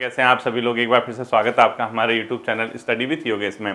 कैसे हैं आप सभी लोग। एक बार फिर से स्वागत है आपका हमारे YouTube channel study with Yogesh में।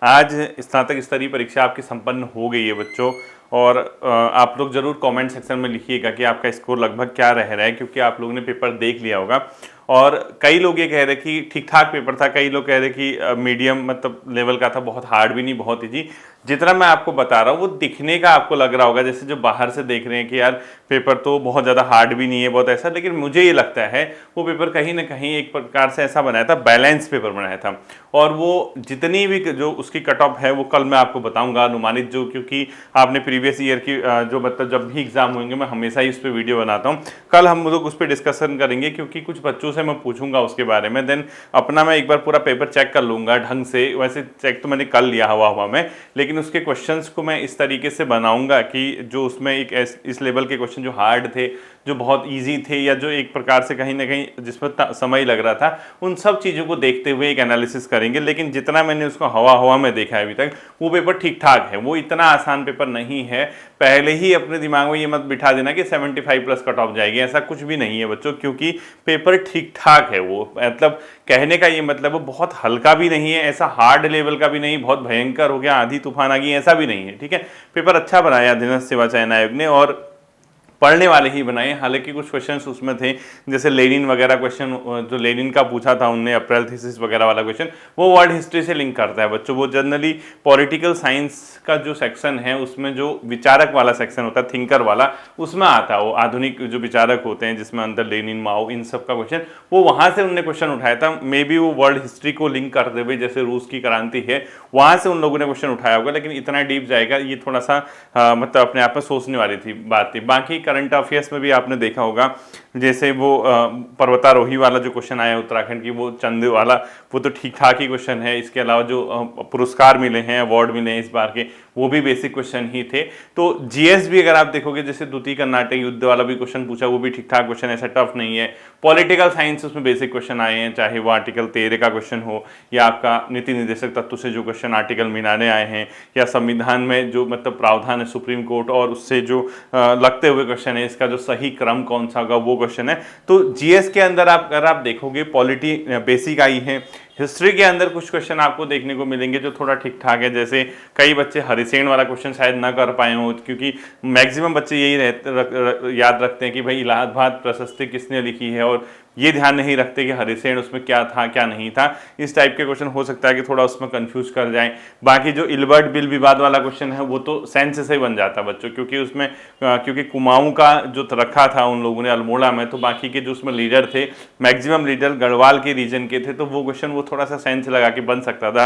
आज स्नातक स्तरीय परीक्षा आपकी संपन्न हो गई है बच्चों, और आप लोग जरूर कमेंट सेक्शन में लिखिएगा कि आपका स्कोर लगभग क्या रह रहा है, क्योंकि आप लोगों ने पेपर देख लिया होगा। और कई लोग ये कह रहे कि ठीक ठाक पेपर था, कई लोग कह रहे कि मीडियम मतलब लेवल का था, बहुत हार्ड भी नहीं बहुत ईजी। जितना मैं आपको बता रहा हूँ वो दिखने का आपको लग रहा होगा, जैसे जो बाहर से देख रहे हैं कि यार पेपर तो बहुत ज़्यादा हार्ड भी नहीं है बहुत ऐसा, लेकिन मुझे ये लगता है वो पेपर कहीं ना कहीं एक प्रकार से ऐसा बनाया था, बैलेंस पेपर बनाया था। और वो जितनी भी जो उसकी कट ऑफ है वो कल मैं आपको बताऊंगा अनुमानित, जो क्योंकि आपने प्रीवियस ईयर की जो मतलब जब भी एग्जाम होंगे मैं हमेशा ही उस पर वीडियो बनाता हूँ। कल हम लोग उस पर डिस्कशन करेंगे, क्योंकि कुछ बच्चों से मैं पूछूंगा उसके बारे में। देन अपना मैं एक बार पूरा पेपर चेक कर लूंगा ढंग से। वैसे चेक तो मैंने कर लिया हवा में, लेकिन उसके क्वेश्चंस को मैं इस तरीके से बनाऊंगा कि जो उसमें एक इस लेवल के क्वेश्चन जो हार्ड थे, जो बहुत इजी थे, या जो एक प्रकार से कहीं ना कहीं जिसमें समय लग रहा था, उन सब चीज़ों को देखते हुए एक एनालिसिस करेंगे। लेकिन जितना मैंने उसको हवा में देखा है अभी तक, वो पेपर ठीक ठाक है, वो इतना आसान पेपर नहीं है। पहले ही अपने दिमाग में ये मत बिठा देना कि 75 प्लस कट ऑफ जाएगी, ऐसा कुछ भी नहीं है बच्चों, क्योंकि पेपर ठीक ठाक है। वो मतलब कहने का ये मतलब वो बहुत हल्का भी नहीं है, ऐसा हार्ड लेवल का भी नहीं, बहुत भयंकर हो गया आंधी तूफान आ गई ऐसा भी नहीं है। ठीक है, पेपर अच्छा बनाया अधीनस्थ सेवा चयन आयोग ने, और पढ़ने वाले ही बनाए। हालांकि कुछ क्वेश्चंस उसमें थे, जैसे लेनिन वगैरह क्वेश्चन, जो लेनिन का पूछा था उनने अप्रैल थीसिस वगैरह वाला क्वेश्चन, वो वर्ल्ड हिस्ट्री से लिंक करता है बच्चों। वो जनरली पॉलिटिकल साइंस का जो सेक्शन है उसमें जो विचारक वाला सेक्शन होता है, थिंकर वाला, उसमें आता है वो आधुनिक जो विचारक होते हैं, जिसमें अंदर लेनिन माओ इन सब का क्वेश्चन, वो वहां से उनने क्वेश्चन उठाया था। मे बी वो वर्ल्ड हिस्ट्री को लिंक करते हुए, जैसे रूस की क्रांति है वहां से उन लोगों ने क्वेश्चन उठाया होगा। लेकिन इतना डीप जाएगा ये थोड़ा सा मतलब अपने आप में सोचने वाली थी बात थी। बाकी करंट अफेयर्स में भी आपने देखा होगा, जैसे वो पर्वतारोही वाला जो क्वेश्चन आया उत्तराखंड की, वो चंद वाला, वो तो ठीक ठाक ही क्वेश्चन है। इसके अलावा जो पुरस्कार मिले हैं, अवार्ड मिले हैं इस बार के, वो भी बेसिक क्वेश्चन ही थे। तो जीएस भी अगर आप देखोगे, जैसे द्वितीय कर्नाटक युद्ध वाला भी क्वेश्चन पूछा, वो भी ठीक ठाक क्वेश्चन, ऐसा टफ नहीं है। पॉलिटिकल साइंस उसमें बेसिक क्वेश्चन आए हैं, चाहे वो आर्टिकल 13 का क्वेश्चन हो, या आपका नीति निर्देशक तत्व से जो क्वेश्चन आर्टिकल मिलाने आए हैं, या संविधान में जो मतलब प्रावधान है सुप्रीम कोर्ट और उससे जो लगते हुए क्वेश्चन है, इसका जो सही क्रम कौन सा होगा वो क्वेश्चन है। तो जीएस के अंदर अगर आप देखोगे पॉलिटी बेसिक आई है। हिस्ट्री के अंदर कुछ क्वेश्चन आपको देखने को मिलेंगे जो थोड़ा ठीक ठाक है, जैसे कई बच्चे हरिसेन वाला क्वेश्चन शायद ना कर पाए हों, क्योंकि मैक्सिमम बच्चे यही याद रखते हैं कि भाई इलाहाबाद प्रशस्ति किसने लिखी है, और ये ध्यान नहीं रखते कि हरिसेन उसमें क्या था क्या नहीं था। इस टाइप के क्वेश्चन हो सकता है कि थोड़ा उसमें कंफ्यूज कर जाए। बाकी जो इल्बर्ट बिल विवाद वाला क्वेश्चन है वो तो सेंस से ही बन जाता है बच्चों, क्योंकि उसमें क्योंकि कुमाऊं का जो रखा था उन लोगों ने अल्मोड़ा में, तो बाकी के जो उसमें लीडर थे मैक्सिमम लीडर गढ़वाल के रीजन के थे, तो वो क्वेश्चन वो थोड़ा सा सेंस लगा के बन सकता था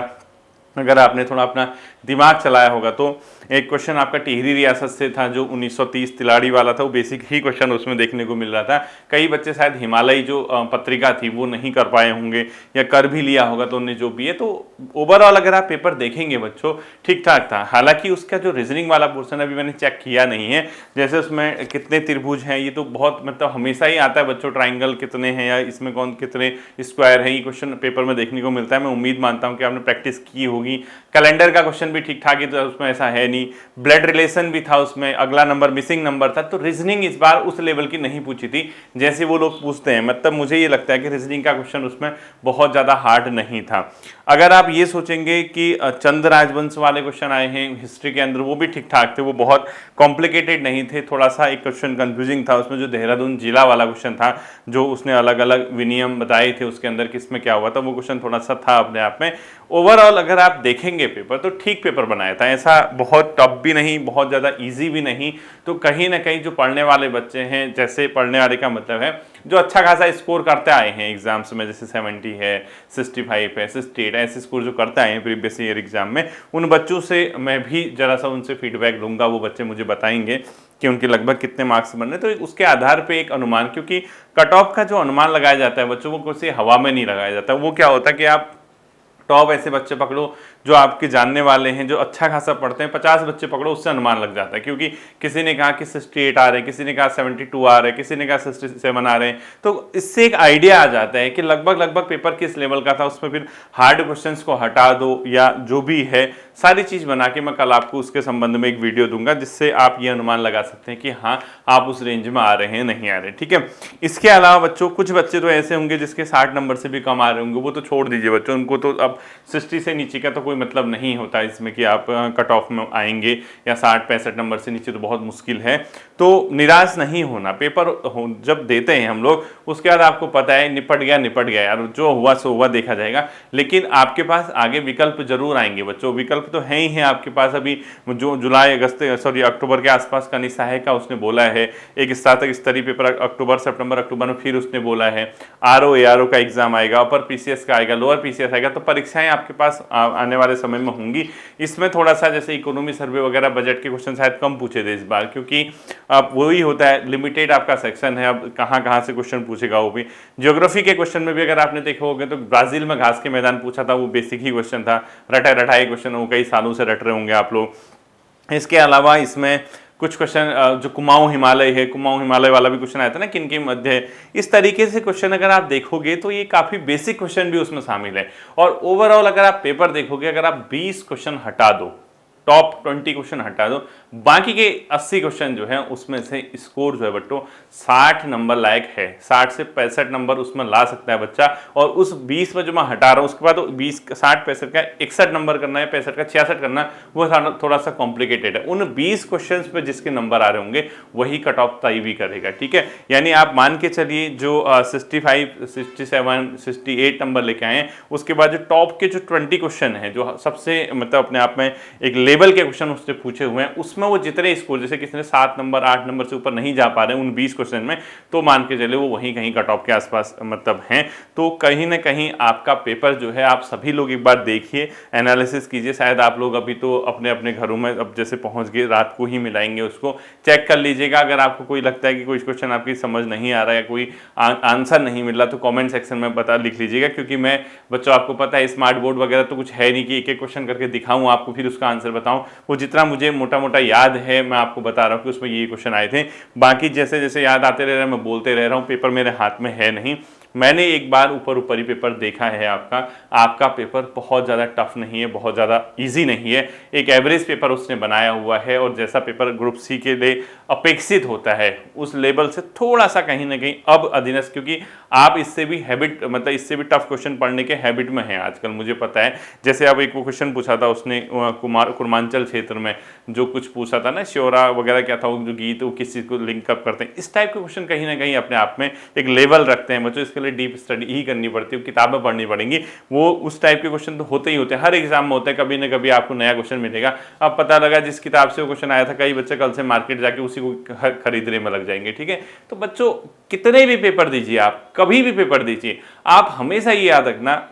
अगर आपने थोड़ा अपना दिमाग चलाया होगा। तो एक क्वेश्चन आपका टिहरी रियासत से था जो 1930 तिलाड़ी वाला था, वो बेसिक ही क्वेश्चन उसमें देखने को मिल रहा था। कई बच्चे शायद हिमालय जो पत्रिका थी वो नहीं कर पाए होंगे, या कर भी लिया होगा तो उन्हें जो भी है। तो ओवरऑल अगर आप पेपर देखेंगे बच्चों ठीक ठाक था। हालांकि उसका जो रीजनिंग वाला पोर्सन अभी मैंने चेक किया नहीं है, जैसे उसमें कितने त्रिभुज हैं, ये तो बहुत मतलब हमेशा ही आता है बच्चों, ट्राइंगल कितने हैं या इसमें कौन कितने स्क्वायर हैं, ये क्वेश्चन पेपर में देखने को मिलता है। मैं उम्मीद मानता हूँ कि आपने प्रैक्टिस की होगी। कैलेंडर का क्वेश्चन भी ठीक ठाक ही था, उसमें ऐसा है नहीं। ब्लड रिलेशन भी था उसमें, अगला नंबर मिसिंग नंबर था। तो रीजनिंग इस बार उस लेवल की नहीं पूछी थी जैसे वो लोग पूछते हैं। मतलब मुझे ये लगता है कि रीजनिंग का क्वेश्चन उसमें बहुत ज्यादा हार्ड नहीं था। अगर आप ये सोचेंगे कि चंद राजवंश वाले क्वेश्चन आए हैं हिस्ट्री के अंदर, वो भी ठीक ठाक थे, वो बहुत कॉम्प्लिकेटेड नहीं थे। थोड़ा सा एक क्वेश्चन कंफ्यूजिंग था उसमें, जो देहरादून जिला वाला क्वेश्चन था, जो उसने अलग अलग विनियम बताए थे उसके अंदर किसमें क्या हुआ था, वो क्वेश्चन थोड़ा सा था अपने आप में। ओवरऑल अगर आप देखेंगे पेपर तो ठीक पेपर बनाया था, ऐसा बहुत टफ भी नहीं, बहुत ज़्यादा इजी भी नहीं। तो कहीं ना कहीं जो पढ़ने वाले बच्चे हैं, जैसे पढ़ने वाले का मतलब है जो अच्छा खासा स्कोर करते आए हैं एग्जाम्स में, जैसे 70 है, 65 है, 68 ऐसे स्कोर जो करते आए हैं प्रीवियस ईयर एग्जाम में, उन बच्चों से मैं भी जरा सा उनसे फीडबैक लूँगा। वो बच्चे मुझे बताएंगे कि उनके लगभग कितने मार्क्स बन रहे, तो उसके आधार पे एक अनुमान, क्योंकि कट ऑफ का जो अनुमान लगाया जाता है बच्चों, वो किसी हवा में नहीं लगाया जाता। वो क्या होता है कि आप टॉप ऐसे बच्चे पकड़ो जो आपके जानने वाले हैं, जो अच्छा खासा पढ़ते हैं, 50 बच्चे पकड़ो, उससे अनुमान लग जाता है। क्योंकि किसी ने कहा कि 68 आ रहे हैं, किसी ने कहा 72 आ रहे हैं, किसी ने कहा 67 आ रहे हैं, तो इससे एक आइडिया आ जाता है कि लगभग लगभग पेपर किस लेवल का था। उसमें फिर हार्ड क्वेश्चंस को हटा दो या जो भी है सारी चीज बना के मैं कल आपको उसके संबंध में एक वीडियो दूंगा, जिससे आप ये अनुमान लगा सकते हैं कि हाँ आप उस रेंज में आ रहे हैं नहीं आ रहे, ठीक है। इसके अलावा बच्चों कुछ बच्चे तो ऐसे होंगे जिसके 60 नंबर से भी कम आ रहे होंगे, वो तो छोड़ दीजिए बच्चों, उनको तो अब 60 से नीचे का तो कोई मतलब नहीं होता इसमें कि आप कट ऑफ में आएंगे, या 60-65 नंबर से नीचे तो बहुत मुश्किल है। तो निराश नहीं होना, पेपर जब देते हैं हम लोग उसके बाद आपको पता है निपट गया यार, जो हुआ सो हुआ, देखा जाएगा। लेकिन आपके पास आगे विकल्प जरूर आएंगे बच्चों, विकल्प तो है ही है आपके पास। अभी जो अक्टूबर के आसपास का निसाय का उसने बोला है, एक स्नातक स्तरीय पेपर अक्टूबर में फिर उसने बोला है, ARO का एग्जाम आएगा, अपर PCS का आएगा, लोअर PCS आएगा, तो परीक्षाएं आपके पास आने वाले समय में होंगी। इसमें थोड़ा सा जैसे इकोनॉमी सर्वे वगैरह बजट के क्वेश्चन शायद कम पूछे थे इस बार, क्योंकि अब वही होता है, लिमिटेड आपका सेक्शन है, अब कहाँ से क्वेश्चन पूछेगा वो भी। ज्योग्राफी के क्वेश्चन में भी अगर आपने देखा होगा तो ब्राजील में घास के मैदान पूछा था, वो बेसिक ही क्वेश्चन था, रटाए क्वेश्चन, वो कई सालों से रट रहे होंगे आप लोग। इसके अलावा इसमें कुछ क्वेश्चन जो कुमाऊं हिमालय है, कुमाऊं हिमालय वाला भी क्वेश्चन आया था ना, किनके मध्य है, इस तरीके से क्वेश्चन अगर आप देखोगे तो ये काफी बेसिक क्वेश्चन भी उसमें शामिल है। और ओवरऑल अगर आप पेपर देखोगे, अगर आप 20 क्वेश्चन हटा दो, टॉप 20 क्वेश्चन हटा दो, बाकी के 80 क्वेश्चन जो है उसमें से स्कोर जो है बच्चों 60 नंबर लायक है, 60 से 65 नंबर उसमें ला सकता है बच्चा। और उस 20 में जो मैं हटा रहा हूं उसके बाद 20 60 65 का 61 नंबर करना है, 65 का 66 करना, वो थोड़ा सा कॉम्प्लिकेटेड है। उन 20 क्वेश्चन पे जिसके नंबर आ रहे होंगे वही कट ऑफ तय भी करेगा, ठीक है। यानी आप मान के चलिए जो 65 67 68 नंबर लेके आए हैं, उसके बाद जो टॉप के जो 20 क्वेश्चन है, जो सबसे मतलब अपने आप में एक लेवल के क्वेश्चन उससे पूछे हुए हैं, उसमें वो जितने स्कोर, जैसे किसी ने 7 नंबर 8 नंबर से ऊपर नहीं जा पा रहे हैं उन 20 क्वेश्चन में, तो मान के चले वो वहीं कहीं कट ऑफ के आसपास मतलब हैं। तो कहीं ना कहीं आपका पेपर जो है, आप सभी लोग एक बार देखिए, एनालिसिस कीजिए। शायद आप लोग अभी तो अपने अपने घरों में अब जैसे पहुंच गए, रात को ही मिलाएंगे, उसको चेक कर लीजिएगा। अगर आपको कोई लगता है कि कोई क्वेश्चन आपकी समझ नहीं आ रहा है, कोई आंसर नहीं मिल रहा, तो कॉमेंट सेक्शन में बता लिख लीजिएगा। क्योंकि मैं बच्चों आपको पता है स्मार्ट बोर्ड वगैरह तो कुछ है नहीं कि एक एक क्वेश्चन करके दिखाऊं आपको फिर उसका आंसर बताऊं। वो जितना मुझे मोटा मोटा याद है मैं आपको बता रहा हूँ कि उसमें ये क्वेश्चन आए थे, बाकी जैसे जैसे याद आते रह रहे हैं मैं बोलते रह रहा हूँ, पेपर मेरे हाथ में है नहीं। मैंने एक बार ऊपर ही पेपर देखा है आपका पेपर बहुत ज़्यादा टफ नहीं है, बहुत ज़्यादा इजी नहीं है, एक एवरेज पेपर उसने बनाया हुआ है। और जैसा पेपर ग्रुप सी के लिए अपेक्षित होता है उस लेवल से थोड़ा सा कहीं ना कहीं अब अधीनस्थ, क्योंकि आप इससे भी हैबिट मतलब इससे भी टफ क्वेश्चन पढ़ने के हैबिट में हैं आजकल, मुझे पता है। जैसे अब एक वो क्वेश्चन पूछा था उसने कुर्मांचल क्षेत्र में जो कुछ पूछा था ना, श्योरा वगैरह क्या था वो जो गीत, वो किस चीज़ को लिंक अप करते हैं, इस टाइप के क्वेश्चन कहीं ना कहीं अपने आप में एक लेवल रखते हैं बच्चों। इसके लिए डीप स्टडी ही करनी पड़ती है, किताबें पढ़नी पड़ेंगी। वो उस टाइप के क्वेश्चन तो होते ही होते हैं, हर एग्जाम में होते हैं, कभी ना कभी आपको नया क्वेश्चन मिलेगा। अब पता लगा जिस किताब से वो क्वेश्चन आया था, कई बच्चे कल से मार्केट जाके उसी को खरीदने में लग जाएंगे, ठीक है। तो बच्चों कितने भी पेपर दीजिए, आप कभी भी पेपर दीजिए, आप हमेशा ये याद रखना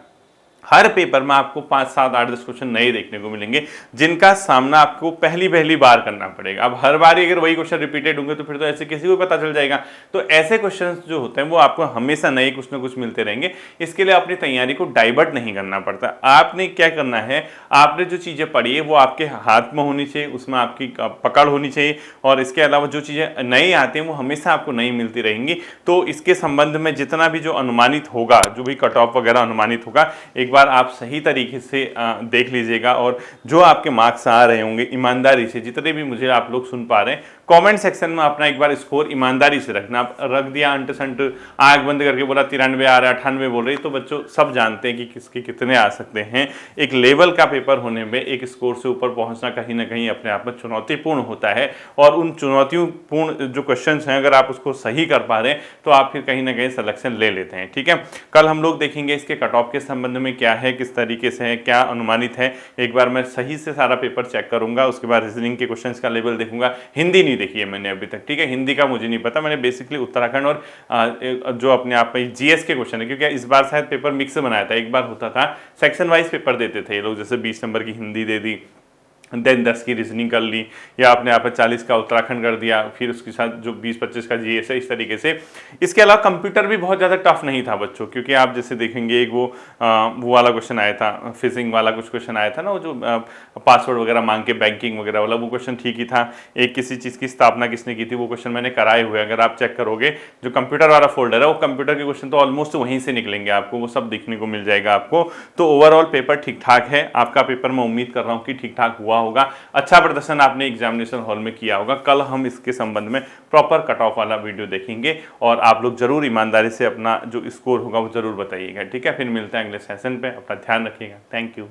हर पेपर में आपको 5 7 8 10 क्वेश्चन नए देखने को मिलेंगे, जिनका सामना आपको पहली बार करना पड़ेगा। अब हर बार अगर वही क्वेश्चन रिपीटेड होंगे तो फिर तो ऐसे किसी को पता चल जाएगा। तो ऐसे क्वेश्चंस जो होते हैं वो आपको हमेशा नए कुछ ना कुछ मिलते रहेंगे। इसके लिए अपनी तैयारी को डाइवर्ट नहीं करना पड़ता। आपने क्या करना है, आपने जो चीज़ें पढ़ी है वो आपके हाथ में होनी चाहिए, उसमें आपकी पकड़ होनी चाहिए। और इसके अलावा जो चीज़ें नई आती हैं वो हमेशा आपको नई मिलती रहेंगी। तो इसके संबंध में जितना भी जो अनुमानित होगा, जो भी कट ऑफ वगैरह अनुमानित होगा, एक बार आप सही तरीके से देख लीजिएगा। और जो आपके मार्क्स आ रहे होंगे ईमानदारी से, जितने भी मुझे आप लोग सुन पा रहे हैं, कमेंट सेक्शन में अपना एक बार स्कोर ईमानदारी से रखना। आप रख दिया अंट संट आंख बंद करके बोला 93 आ रहा है 98 बोल रही, तो बच्चों सब जानते हैं कि किसके कितने आ सकते हैं। एक लेवल का पेपर होने में एक स्कोर से ऊपर पहुंचना कहीं ना कहीं अपने आप में चुनौतीपूर्ण होता है। और उन चुनौतीपूर्ण जो क्वेश्चन हैं अगर आप उसको सही कर पा रहे हैं तो आप फिर कहीं ना कहीं सिलेक्शन ले लेते हैं, ठीक है। कल हम लोग देखेंगे इसके कट ऑफ के संबंध में क्या है, किस तरीके से है, क्या अनुमानित है। एक बार मैं सही से सारा पेपर चेक करूंगा, उसके बाद रीजनिंग के क्वेश्चंस का लेवल देखूंगा। हिंदी नहीं देखी है मैंने अभी तक, ठीक है, हिंदी का मुझे नहीं पता। मैंने बेसिकली उत्तराखंड और जो अपने आप में जीएस के क्वेश्चन है, क्योंकि इस बार शायद पेपर मिक्स बनाया था। एक बार होता था सेक्शन वाइज पेपर देते थे ये लोग, जैसे 20 नंबर की हिंदी दे दी, देन 10 की रीजनिंग कर ली, या आपने यहाँ पर 40 का उत्तराखंड कर दिया, फिर उसके साथ जो 20-25 का जीएस है, इस तरीके से। इसके अलावा कंप्यूटर भी बहुत ज़्यादा टफ नहीं था बच्चों, क्योंकि आप जैसे देखेंगे एक वो वाला क्वेश्चन आया था, फिशिंग वाला कुछ क्वेश्चन आया था ना, वो जो पासवर्ड वगैरह मांग के बैंकिंग वगैरह वाला, वो क्वेश्चन ठीक ही था। एक किसी चीज़ की स्थापना किसने की थी, वो क्वेश्चन मैंने कराए हुए, अगर आप चेक करोगे जो कंप्यूटर वाला फोल्डर है, वो कंप्यूटर के क्वेश्चन तो ऑलमोस्ट वहीं से निकलेंगे आपको, वो सब देखने को मिल जाएगा आपको। तो ओवरऑल पेपर ठीक ठाक है आपका। पेपर मैं उम्मीद कर रहा हूँ कि ठीक ठाक हुआ होगा, अच्छा प्रदर्शन आपने एग्जामिनेशन हॉल में किया होगा। कल हम इसके संबंध में प्रॉपर कट ऑफ वाला वीडियो देखेंगे, और आप लोग जरूर ईमानदारी से अपना जो स्कोर होगा वो जरूर बताइएगा, ठीक है। फिर मिलते हैं अगले सेशन पे, अपना ध्यान रखिएगा। Thank you.